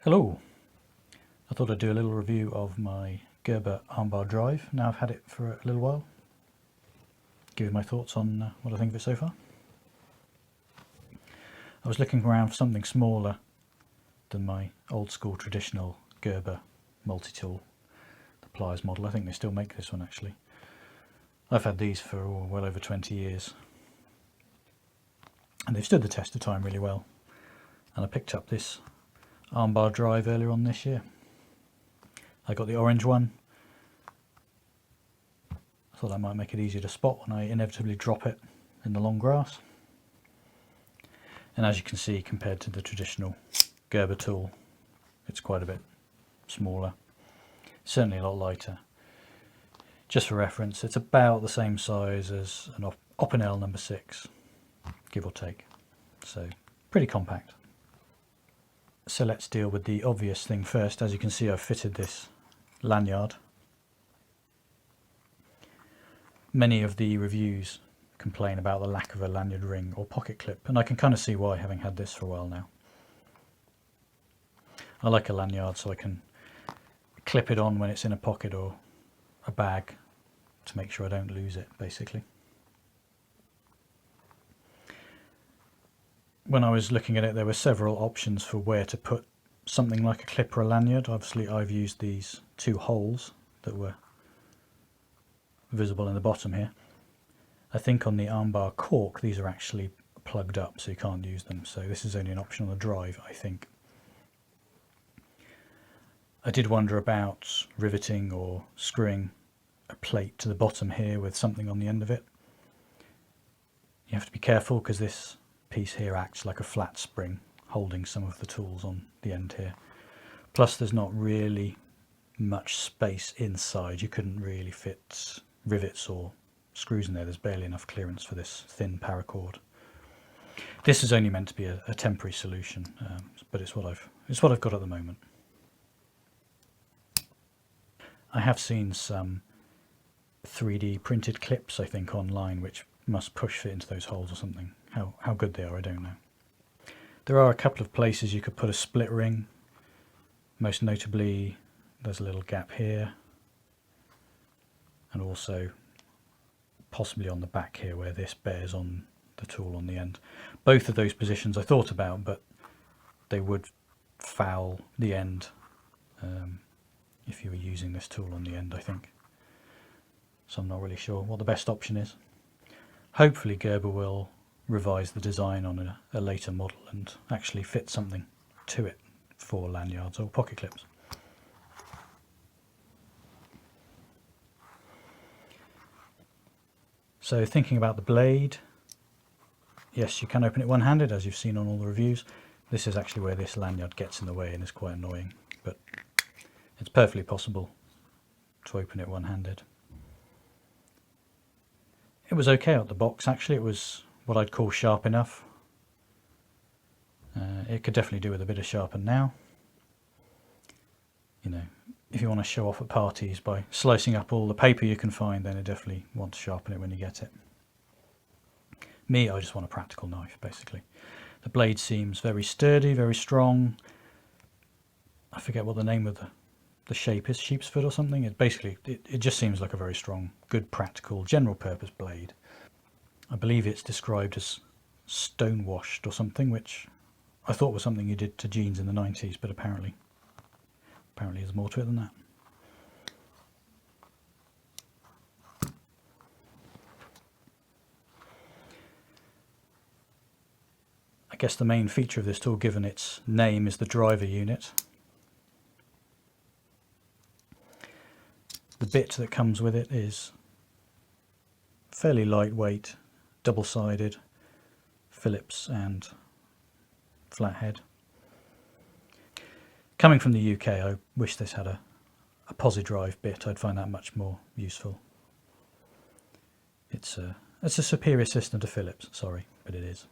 Hello, I thought I'd do a little review of my Gerber ArmBar Drive. Now I've had it for a little while. Give you my thoughts on what I think of it so far. I was looking around for something smaller than my old school traditional Gerber multi-tool, the pliers model. I think they still make this one actually. I've had these for well over 20 years and they've stood the test of time really well. And I picked up this ArmBar Drive earlier on this year. I got the orange one. I thought that might make it easier to spot when I inevitably drop it in the long grass. And as you can see, compared to the traditional Gerber tool, it's quite a bit smaller, certainly a lot lighter. Just for reference, it's about the same size as an Opinel number 6, give or take, so pretty compact. So let's deal with the obvious thing first. As you can see, I've fitted this lanyard. Many of the reviews complain about the lack of a lanyard ring or pocket clip, and I can kind of see why, having had this for a while now. I like a lanyard so I can clip it on when it's in a pocket or a bag to make sure I don't lose it, basically. When I was looking at it, there were several options for where to put something like a clip or a lanyard. Obviously I've used these two holes that were visible in the bottom here. I think on the ArmBar cork these are actually plugged up so you can't use them, so this is only an option on the drive, I think. I did wonder about riveting or screwing a plate to the bottom here with something on the end of it. You have to be careful because this piece here acts like a flat spring holding some of the tools on the end here. Plus there's not really much space inside. You couldn't really fit rivets or screws in there. There's barely enough clearance for this thin paracord. This is only meant to be a temporary solution, but it's what I've got at the moment. I have seen some 3D printed clips, I think, online, which must push fit into those holes or something. How good they are, I don't know. There are a couple of places you could put a split ring. Most notably, there's a little gap here, and also possibly on the back here where this bears on the tool on the end. Both of those positions I thought about, but they would foul the end if you were using this tool on the end, I think. So I'm not really sure what the best option is. Hopefully Gerber will revise the design on a later model and actually fit something to it for lanyards or pocket clips. So thinking about the blade, yes, you can open it one-handed, as you've seen on all the reviews. This is actually where this lanyard gets in the way and is quite annoying, but it's perfectly possible to open it one-handed. It was okay out the box, actually. It was what I'd call sharp enough. It could definitely do with a bit of sharpen now. You know, if you want to show off at parties by slicing up all the paper you can find, then you definitely want to sharpen it when you get it. Me, I just want a practical knife, basically. The blade seems very sturdy, very strong. I forget what the name of the shape is, sheep's foot or something. It just seems like a very strong, good, practical, general purpose blade. I believe it's described as stone washed or something, which I thought was something you did to jeans in the 90s, but apparently there's more to it than that. I guess the main feature of this tool, given its name, is the driver unit. The bit that comes with it is fairly lightweight, double-sided, Phillips and flathead. Coming from the UK, I wish this had a posi-drive bit. I'd find that much more useful. It's a superior system to Phillips, sorry, but it is.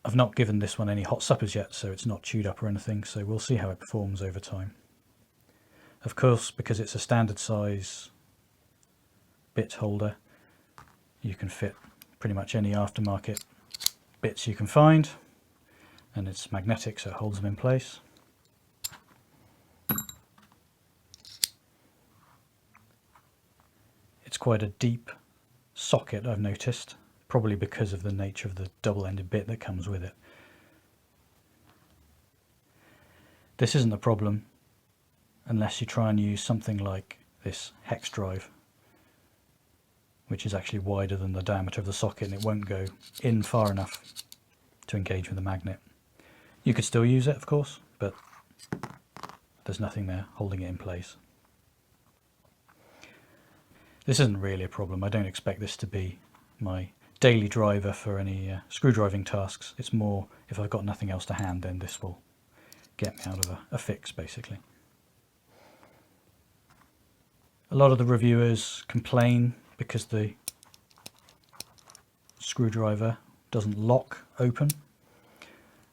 I've not given this one any hot suppers yet, so it's not chewed up or anything, so we'll see how it performs over time. Of course, because it's a standard size bit holder, you can fit pretty much any aftermarket bits you can find, and it's magnetic so it holds them in place. It's quite a deep socket, I've noticed, probably because of the nature of the double-ended bit that comes with it. This isn't a problem unless you try and use something like this hex drive, which is actually wider than the diameter of the socket, and it won't go in far enough to engage with the magnet. You could still use it, of course, but there's nothing there holding it in place. This isn't really a problem. I don't expect this to be my daily driver for any screwdriving tasks. It's more if I've got nothing else to hand, then this will get me out of a fix, basically. A lot of the reviewers complain because the screwdriver doesn't lock open,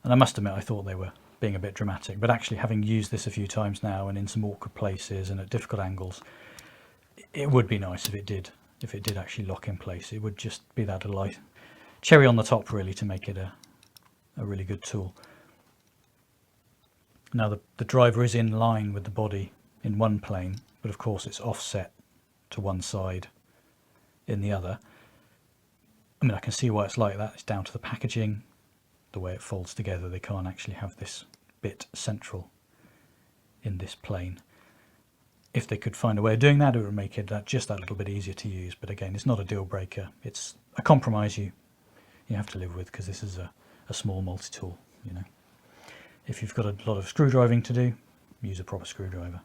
and I must admit I thought they were being a bit dramatic, but actually having used this a few times now and in some awkward places and at difficult angles, it would be nice if it did actually lock in place. It would just be that light cherry on the top, really, to make it a really good tool. Now the driver is in line with the body in one plane, but of course it's offset to one side in the other. I mean, I can see why it's like that. It's down to the packaging, the way it folds together. They can't actually have this bit central in this plane. If they could find a way of doing that, it would make it just that little bit easier to use. But again, it's not a deal breaker. It's a compromise you have to live with, because this is a small multi-tool, you know. If you've got a lot of screwdriving to do, use a proper screwdriver.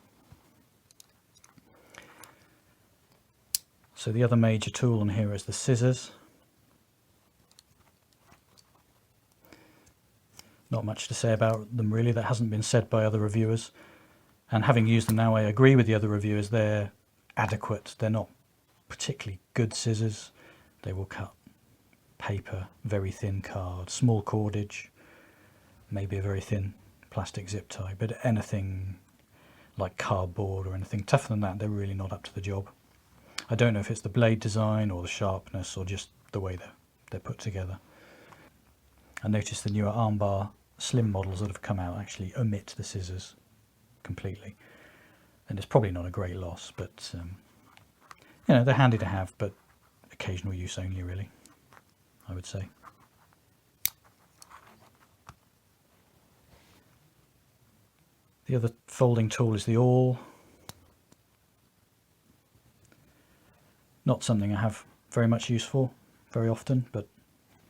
So the other major tool on here is the scissors. Not much to say about them, really. That hasn't been said by other reviewers. And having used them now, I agree with the other reviewers. They're adequate. They're not particularly good scissors. They will cut paper, very thin card, small cordage, maybe a very thin plastic zip tie, but anything like cardboard or anything tougher than that, they're really not up to the job. I don't know if it's the blade design or the sharpness or just the way they're put together. I noticed the newer ArmBar slim models that have come out actually omit the scissors completely, and it's probably not a great loss, but you know, they're handy to have, but occasional use only, really, I would say. The other folding tool is the awl. Not something I have very much use for very often, but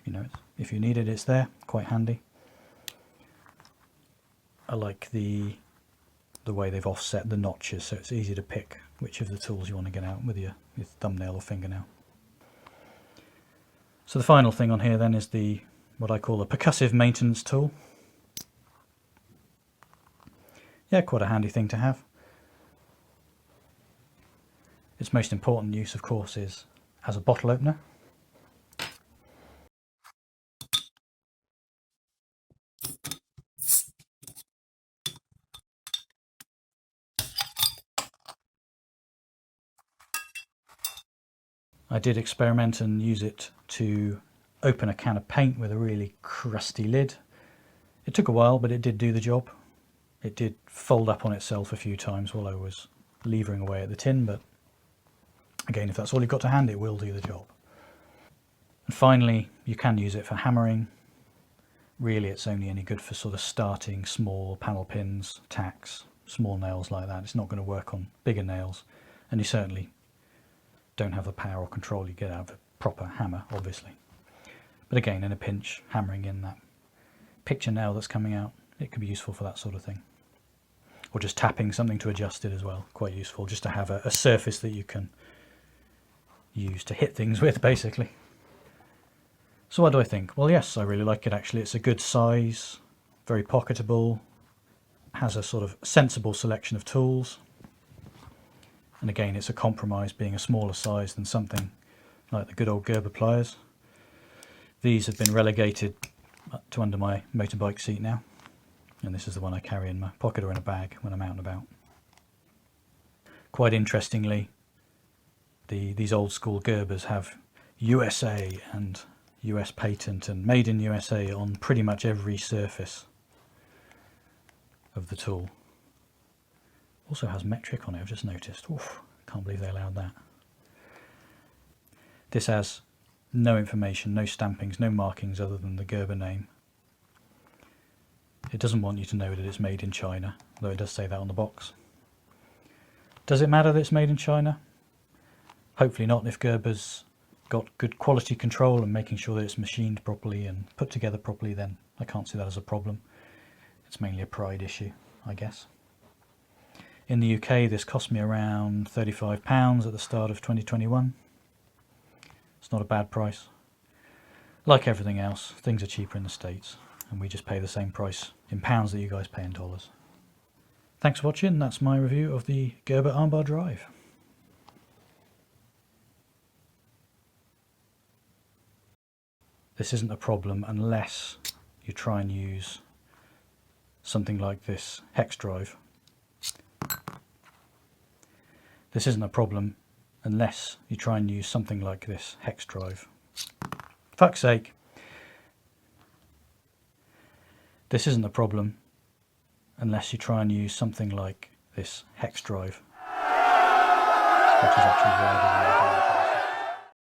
you know, if you need it, it's there, quite handy. I like the way they've offset the notches, so it's easy to pick which of the tools you want to get out with your thumbnail or fingernail. So the final thing on here then is what I call a percussive maintenance tool. Yeah, quite a handy thing to have. Its most important use, of course, is as a bottle opener. I did experiment and use it to open a can of paint with a really crusty lid. It took a while, but it did do the job. It did fold up on itself a few times while I was levering away at the tin, but again, if that's all you've got to hand, it will do the job. And finally, you can use it for hammering. Really, it's only any good for sort of starting small panel pins, tacks, small nails like that. It's not going to work on bigger nails, and you certainly don't have the power or control you get out of a proper hammer, obviously. But again, in a pinch, hammering in that picture nail that's coming out, it can be useful for that sort of thing. Or just tapping something to adjust it as well, quite useful, just to have a surface that you can use to hit things with, basically. So what do I think? Well, yes, I really like it, actually. It's a good size, very pocketable, has a sort of sensible selection of tools. And again, it's a compromise, being a smaller size than something like the good old Gerber pliers. These have been relegated to under my motorbike seat now, and this is the one I carry in my pocket or in a bag when I'm out and about. Quite interestingly, these old school Gerbers have USA and US patent and made in USA on pretty much every surface of the tool. Also has metric on it, I've just noticed. Oof, can't believe they allowed that. This has no information, no stampings, no markings other than the Gerber name. It doesn't want you to know that it's made in China, though it does say that on the box. Does it matter that it's made in China? Hopefully not. If Gerber's got good quality control and making sure that it's machined properly and put together properly, then I can't see that as a problem. It's mainly a pride issue, I guess. In the UK, this cost me around £35 at the start of 2021. It's not a bad price. Like everything else, things are cheaper in the States, and we just pay the same price in pounds that you guys pay in dollars. Thanks for watching. That's my review of the Gerber ArmBar Drive. This isn't a problem unless you try and use something like this hex drive. This isn't a problem unless you try and use something like this hex drive. Fuck's sake. This isn't a problem unless you try and use something like this hex drive, which is actually wider than the